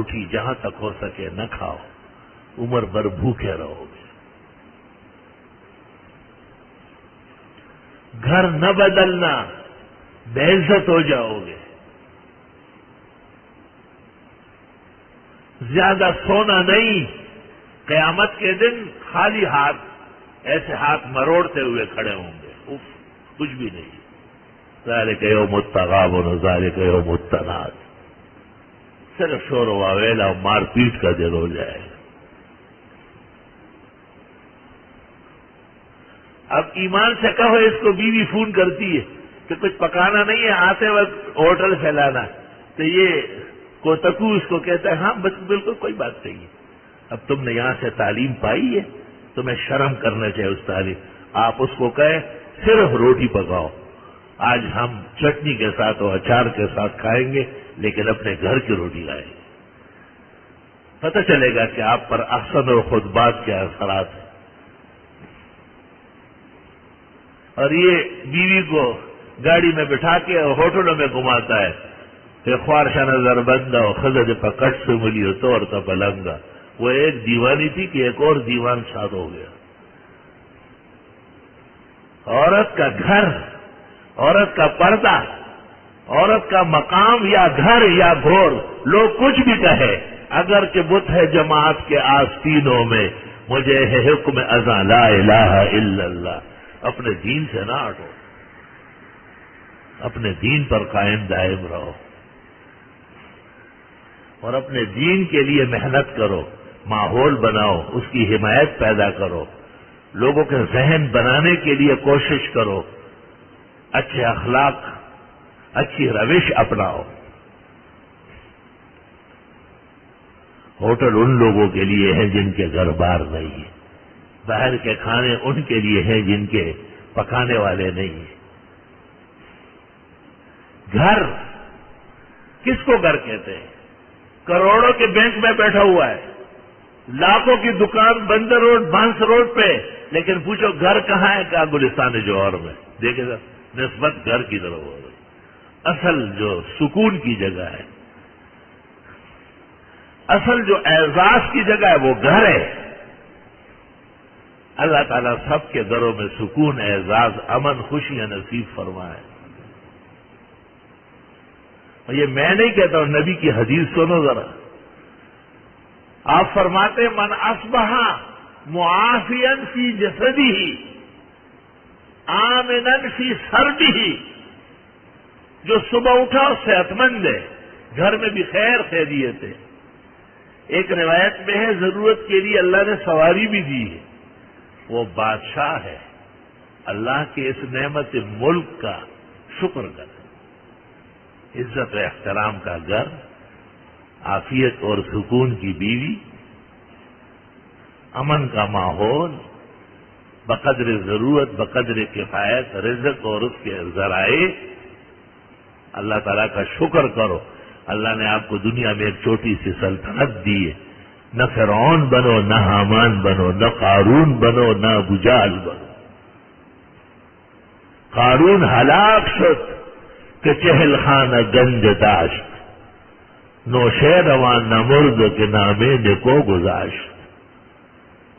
روٹی جہاں تک ہو سکے نہ کھاؤ، عمر بھر بھوکے رہو گے۔ گھر نہ بدلنا، بے عزت ہو جاؤ گے۔ زیادہ سونا نہیں، قیامت کے دن خالی ہاتھ، ایسے ہاتھ مروڑتے ہوئے کھڑے ہوں گے، کچھ بھی نہیں۔ ذالک یوم التغابن، ذالک یوم التناد، صرف شور و واویلا اور مار پیٹ کا دن ہو جائے گا۔ اب ایمان سے کہو، اس کو بیوی فون کرتی ہے کہ کچھ پکانا نہیں ہے، آتے وقت ہوٹل پھیلانا، تو یہ کوتکو اس کو کہتا ہے ہاں بالکل کوئی بات نہیں ہے۔ اب تم نے یہاں سے تعلیم پائی ہے، تمہیں شرم کرنا چاہیے اس تعلیم۔ آپ اس کو کہیں صرف روٹی پکاؤ، آج ہم چٹنی کے ساتھ اور اچار کے ساتھ کھائیں گے، لیکن اپنے گھر کی روٹی لائیں گے۔ پتہ چلے گا کہ آپ پر احسن اور خطبات کے اثرات ہیں۔ اور یہ بیوی کو گاڑی میں بٹھا کے ہوٹلوں میں گھماتا ہے کہ خوارشہ نظر بندہ اور خزد پکٹ سے ملی ہو تو اور کا پلنگا۔ وہ ایک دیوانی تھی کہ ایک اور دیوان شاد ہو گیا۔ عورت کا گھر، عورت کا پردہ، عورت کا مقام یا گھر یا گھور، لوگ کچھ بھی کہے، اگر کہ بت ہے جماعت کے آستینوں میں، مجھے ہے حکم ازاں لا الہ الا اللہ۔ اپنے دین سے نہ ہٹو، اپنے دین پر قائم دائم رہو اور اپنے دین کے لیے محنت کرو، ماحول بناؤ، اس کی حمایت پیدا کرو، لوگوں کے ذہن بنانے کے لیے کوشش کرو، اچھے اخلاق، اچھی روش اپناؤ۔ ہوٹل ان لوگوں کے لیے ہیں جن کے گھر بار نہیں ہے، باہر کے کھانے ان کے لیے ہیں جن کے پکانے والے نہیں ہیں۔ گھر کس کو گھر کہتے ہیں؟ کروڑوں کے بینک میں بیٹھا ہوا ہے، لاکھوں کی دکان بندر روڈ بانس روڈ پہ، لیکن پوچھو گھر کہاں ہے؟ کہا گلستان جوہر میں۔ دیکھے گا نسبت گھر کی طرف ہو رہی۔ اصل جو سکون کی جگہ ہے، اصل جو اعزاز کی جگہ ہے، وہ گھر ہے۔ اللہ تعالیٰ سب کے گھروں میں سکون، اعزاز، امن، خوشیاں نصیب فرمائے۔ اور یہ میں نہیں کہتا ہوں، نبی کی حدیث سنو ذرا۔ آپ فرماتے من اصبح معافیا فی جسدہ آمنا فی سربہ، جو صبح اٹھا صحت مند ہے، گھر میں بھی خیر خیریت ہے۔ ایک روایت میں ہے ضرورت کے لیے اللہ نے سواری بھی دی ہے، وہ بادشاہ ہے۔ اللہ کے اس نعمت ملک کا شکر کرے، عزت و احترام کا گھر، عافیت اور سکون کی بیوی، امن کا ماحول، بقدر ضرورت بقدر کفایت رزق اور اس کے ذرائع۔ اللہ تعالیٰ کا شکر کرو، اللہ نے آپ کو دنیا میں ایک چھوٹی سی سلطنت دی ہے۔ نہ فرعون بنو، نہ حامان بنو، نہ قارون بنو، نہ ابو جہل بنو۔ قارون ہلاک شد کہ چہل خانہ گنج داشت، نوشیروان نمرد کے نامے نکو گذاشت۔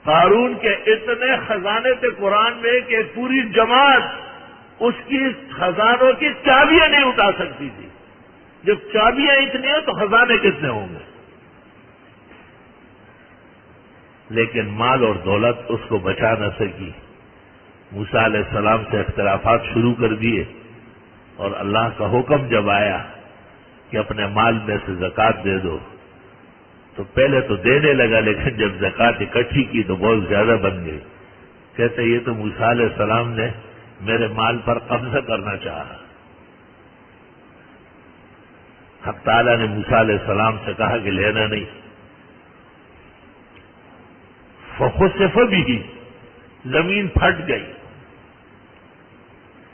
قارون کے اتنے خزانے تھے قرآن میں کہ پوری جماعت اس کی خزانوں کی چابیاں نہیں اٹھا سکتی تھی۔ جب چابیاں اتنی ہیں تو خزانے کتنے ہوں گے؟ لیکن مال اور دولت اس کو بچا نہ سکی۔ موسیٰ علیہ السلام سے اختلافات شروع کر دیے، اور اللہ کا حکم جب آیا کہ اپنے مال میں سے زکوٰۃ دے دو، تو پہلے تو دینے لگا، لیکن جب زکوٰۃ اکٹھی کی تو بہت زیادہ بن گئی۔ کہتے یہ تو موسیٰ علیہ السلام نے میرے مال پر قبضہ کرنا چاہا۔ حق تعالیٰ نے موسیٰ علیہ السلام سے کہا کہ لینا نہیں۔ فخسف بھی، زمین پھٹ گئی۔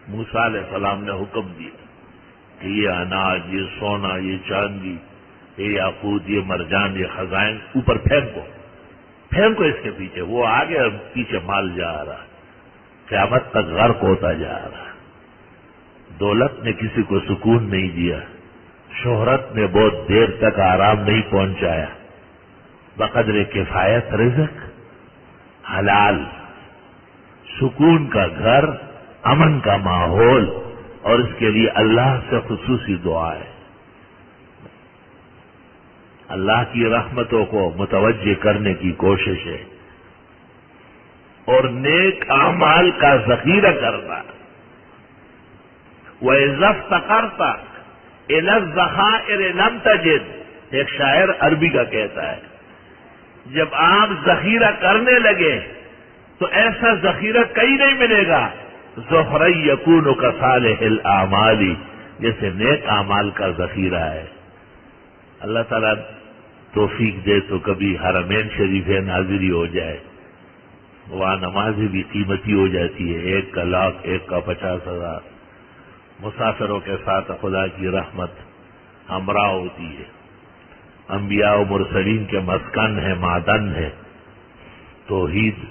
موسیٰ علیہ السلام نے حکم دیا کہ یہ اناج، یہ سونا، یہ چاندی، یہ یاقوت، یہ مرجان، یہ خزائن اوپر پھینکو، پھینکو اس کے پیچھے۔ وہ آگے اور پیچھے مال جا رہا، قیامت تک غرق ہوتا جا رہا۔ دولت نے کسی کو سکون نہیں دیا، شہرت نے بہت دیر تک آرام نہیں پہنچایا. بقدر کفایت رزق، حلال، سکون کا گھر، امن کا ماحول، اور اس کے لیے اللہ سے خصوصی دعا ہے. اللہ کی رحمتوں کو متوجہ کرنے کی کوشش ہے اور نیک اعمال کا ذخیرہ کرنا. وَإِذَا افْتَقَرْتَ إِلَى الذَّخَائِرِ لَمْ تَجِدْ، ایک شاعر عربی کا کہتا ہے جب آپ ذخیرہ کرنے لگے تو ایسا ذخیرہ کہیں نہیں ملے گا. ذخرًا یکون کصالح الاعمال، جیسے نیک اعمال کا ذخیرہ ہے. اللہ تعالیٰ توفیق دے تو کبھی حرمین شریف ناظری ہو جائے، وہاں نمازیں بھی قیمتی ہو جاتی ہے، 1 کا 1,00,000، 1 کا 50,000. مسافروں کے ساتھ خدا کی رحمت ہمراہ ہوتی ہے. انبیاء و مرسلین کے مسکن ہے، معدن ہے. توحید